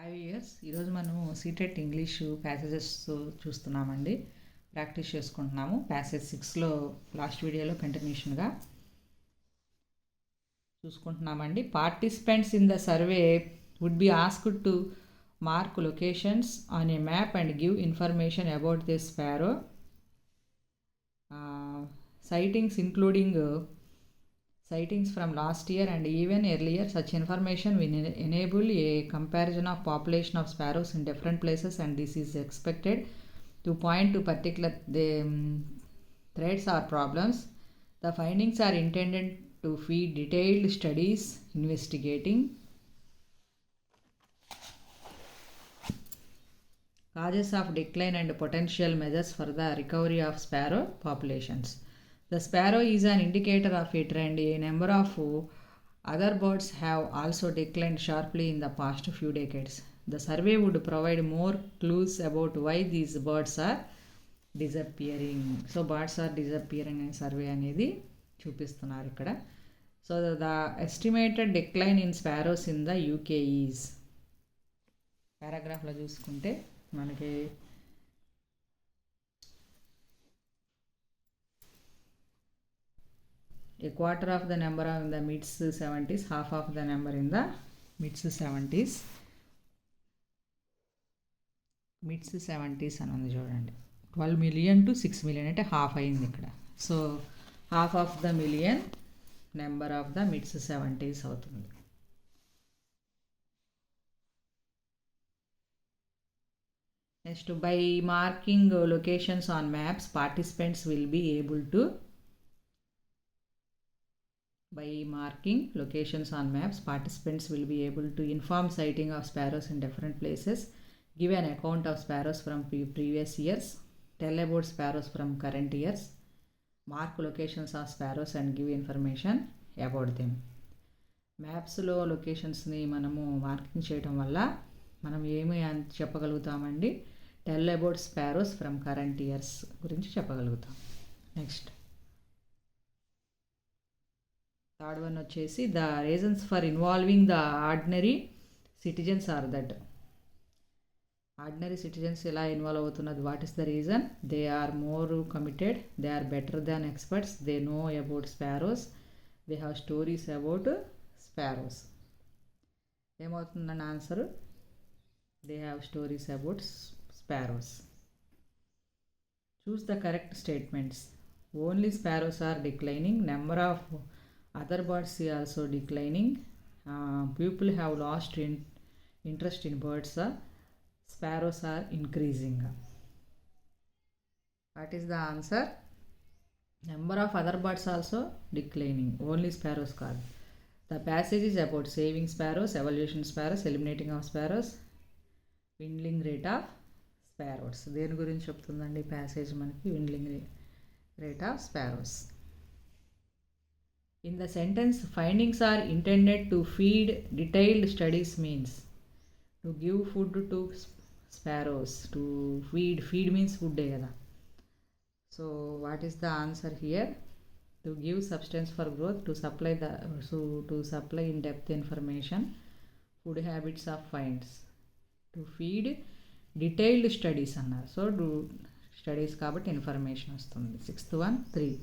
Years ఈరోజు మనము CTET English passages చూస్తున్నామండి, ప్రాక్టీస్ చేసుకుంటున్నాము. ప్యాసేజ్ 6లో లాస్ట్ వీడియోలో కంటిన్యూషన్గా చూసుకుంటున్నామండి. Participants in the survey would be asked to mark locations on a map and give information about this sparrow. Sightings including sightings from last year and even earlier. Such information will enable a comparison of population of sparrows in different places, and this is expected to point to particular threats or problems. The findings are intended to feed detailed studies investigating causes of decline and potential measures for the recovery of sparrow populations. The sparrow is an indicator of a trend. A number of other birds have also declined sharply in the past few decades. The survey would provide more clues about why these birds are disappearing. So birds are disappearing and survey అనేది చూపిస్తున్నారు ఇక్కడ. So the estimated decline in sparrows in the UK is, పారాగ్రాఫ్లో చూసుకుంటే మనకి a quarter of the number in the mid 70s, half of the number in the mid 70s. Mid 70s అని ఉంది చూడండి. 12 million to 6 million అంటే half అయింది ఇక్కడ. So half of the million number of the mid 70s అవుతుంది. Next, by marking locations on maps participants will be able to By marking locations on maps, participants will be able to inform sighting of sparrows in different places, give an account of sparrows from previous years, tell about sparrows from current years, mark locations of sparrows and give information about them. మ్యాప్స్లో లొకేషన్స్ని మనము marking చేయడం వల్ల మనం ఏమి చెప్పగలుగుతామండి? Tell about sparrows from current years గురించి చెప్పగలుగుతాం. నెక్స్ట్, థర్డ్ వన్ వచ్చేసి the reasons for involving the ordinary citizens are that. Ordinary citizens ఎలా ఇన్వాల్వ్ అవుతున్నది? What is the reason? They are more committed, they are better than experts, they know about sparrows, they have stories about sparrows. ఏమవుతుందని answer? They have stories about sparrows. Choose the correct statements. Only sparrows are declining, number of other birds are also declining, people have lost interest in birds, sparrows are increasing. What is the answer? Number of other birds also declining, only sparrows కాదు. The passage is about saving sparrows, evaluation sparrows, eliminating of sparrows, dwindling rate of sparrows. దేని గురించి చెప్తుందండి passage మనకి? dwindling rate of sparrows. In the sentence, findings are intended to feed detailed studies means to give food to sparrows. To feed means food kada. So what is the answer here? To give substance for growth, to supply in depth information, food habits of finds. To feed detailed studies annaru. So do studies kabatti information vastundi. Sixth one, 3.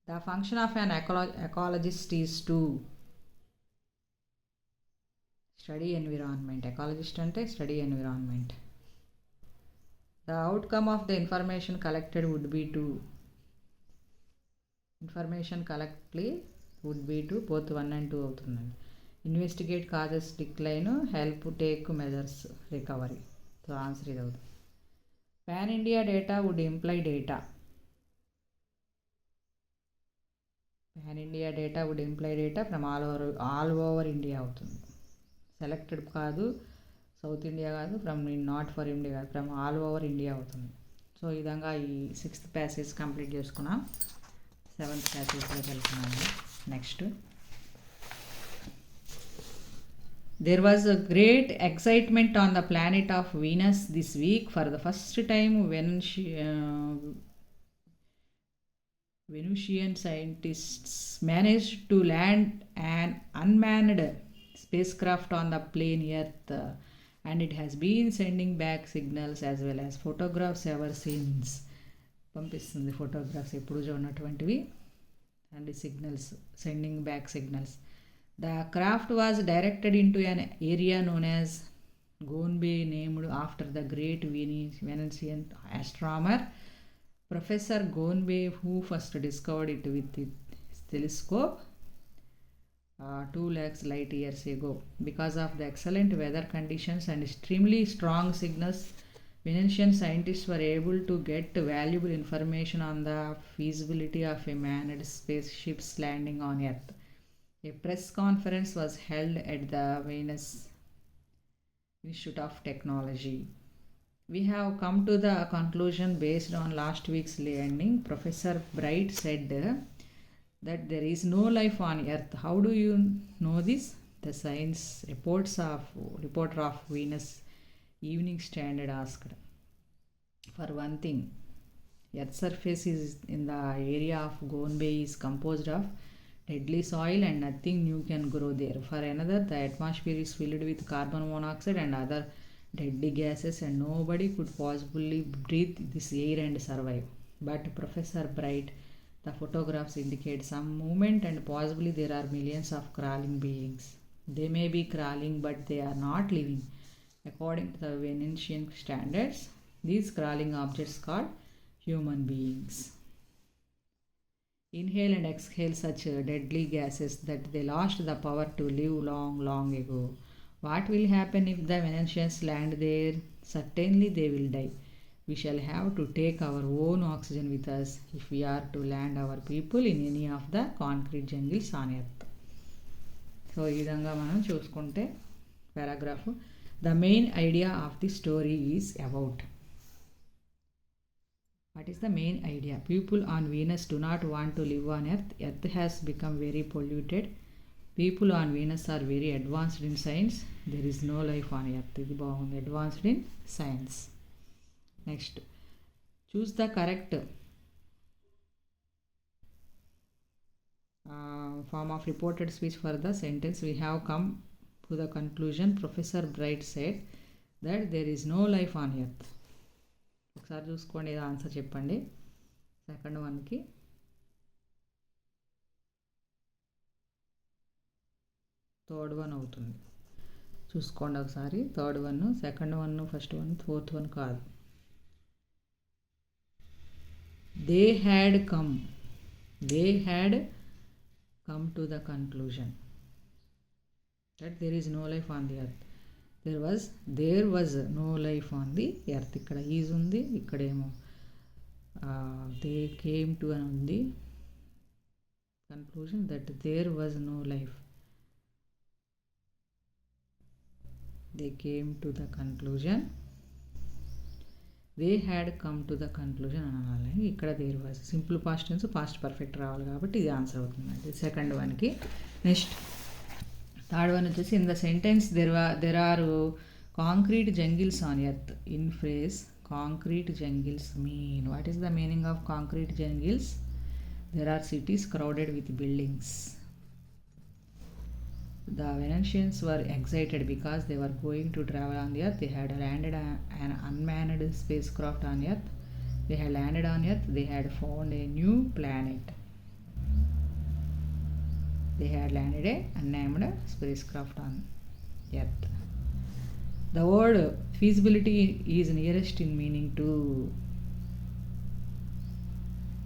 The function of an ecologist is to study environment. Ecologist ante study environment. The outcome of the information collected would be to both 1 and 2 అవుతుందండి. Investigate causes decline, help take measures recovery. So answer ఇది అవుతుంది. Pan India data would imply data. Pan India data would imply data from all over India అవుతుంది. Selected కాదు, south India కాదు, from not for India కాదు, from all over India అవుతుంది. So ఈ విధంగా ఈ 6th ప్యాసేజ్ కంప్లీట్ చేసుకున్నాం. 7th ప్యాసేజ్లోకి వెళ్తున్నాము. Next, there was a great excitement on the planet of Venus this week. For the first time, Venusian scientists managed to land an unmanned spacecraft on the plane Earth, and it has been sending back signals as well as photographs ever since. పంపిస్తుంది photographs ఎప్పుడు చూడనటువంటివి and signals, sending back signals. The craft was directed into an area known as Gonbe, named after the great Venetian astronomer Professor Gonbe, who first discovered it with his telescope 2 lakhs light years ago. Because of the excellent weather conditions and extremely strong signals, Venetian scientists were able to get valuable information on the feasibility of a manned spaceship's landing on Earth. A press conference was held at the Venus Institute of Technology. We have come to the conclusion based on last week's landing. Professor Bright said that there is no life on Earth. How do you know this? The science reporter of Venus Evening Standard asked. For one thing, Earth's surface is in the area of Gonbe is composed of deadly soil and nothing new can grow there. For another, the atmosphere is filled with carbon monoxide and other deadly gases and nobody could possibly breathe this air and survive. But Professor Bright, the photographs indicate some movement and possibly there are millions of crawling beings. They may be crawling but they are not living. According to the Venetian standards, these crawling objects called human beings inhale and exhale such deadly gases that they lost the power to live long ago. What will happen if the Venetians land there? Certainly they will die. We shall have to take our own oxygen with us if we are to land our people in any of the concrete jungles on Earth. So ఈ విధంగా మనం చూసుకుంటే paragraph, the main idea of the story is about. What is the main idea? People on Venus do not want to live on Earth. Earth has become very polluted. People on Venus are very advanced in science. There is no life on Earth. ఇది బాగుంది, advanced in science. Next, choose the correct form of reported speech for the sentence. We have come to the conclusion. Professor Bright said that there is no life on Earth. ఒకసారి చూసుకోండి, answer చెప్పండి. Second వన్కి third one అవుతుంది. చూసుకోండి ఒకసారి. Third one, second one, first one, fourth one కాదు. They had come to the conclusion that there is no life on the earth. There was no life on the earth. ఇక్కడ is ఉంది, ఇక్కడేమో they came to అని ఉంది. conclusion that there was no life. They came to the conclusion. They had come to the conclusion అని అనాలి. ఇక్కడ there was simple past tense, past perfect రావాలి కాబట్టి ఇది ఆన్సర్ అవుతుందండి సెకండ్ వన్కి. నెక్స్ట్ థర్డ్ వన్ వచ్చేసి, in the sentence there are concrete jungles on earth. In phrase concrete jungles mean, what is the meaning of concrete jungles? There are cities crowded with buildings. The Venetians were excited because they were going to travel on the earth. They had landed an unmanned spacecraft on earth. They had landed on earth. They had found a new planet. They had landed a unmanned spacecraft on earth. The word feasibility is nearest in meaning to.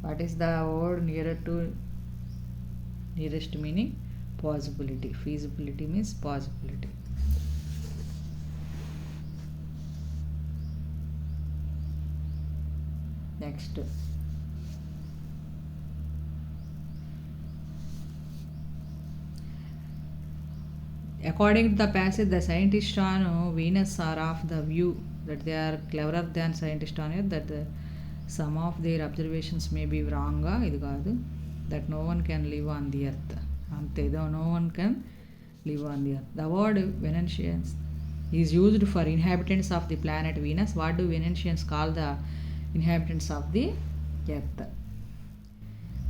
What is the word nearest meaning? Possibility. Feasibility means possibility. Next, according to the passage, the scientists on Venus are of the view that they are cleverer than scientists on Earth, that some of their observations may be wrong. Idu kaadu, that no one can live on the earth. అంతే, no one can live on the earth. The word Venetians is used for inhabitants of the planet Venus. What do Venetians call the inhabitants of the earth?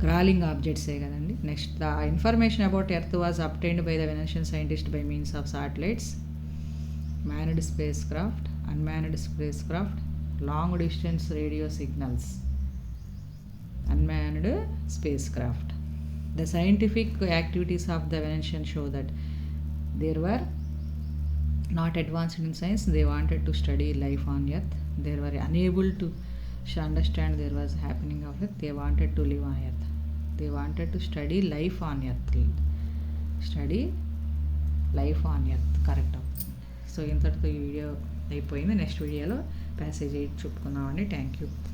Crawling ఆబ్జెక్ట్సే కదండి. Next the information about earth was obtained by the Venetian scientist by means of satellites, manned spacecraft, unmanned spacecraft, long distance radio signals, unmanned spacecraft. The scientific activities of the Venetian show that they were not advanced in science. They wanted to study life on Earth. They were unable to understand there was happening of Earth. They wanted to live on Earth. They wanted to study life on Earth. Study life on Earth. Correct. So ఇంతటితో ఈ video అయిపోయింది. Next వీడియోలో passage 8 చెప్పుకుందామండి. Thank you.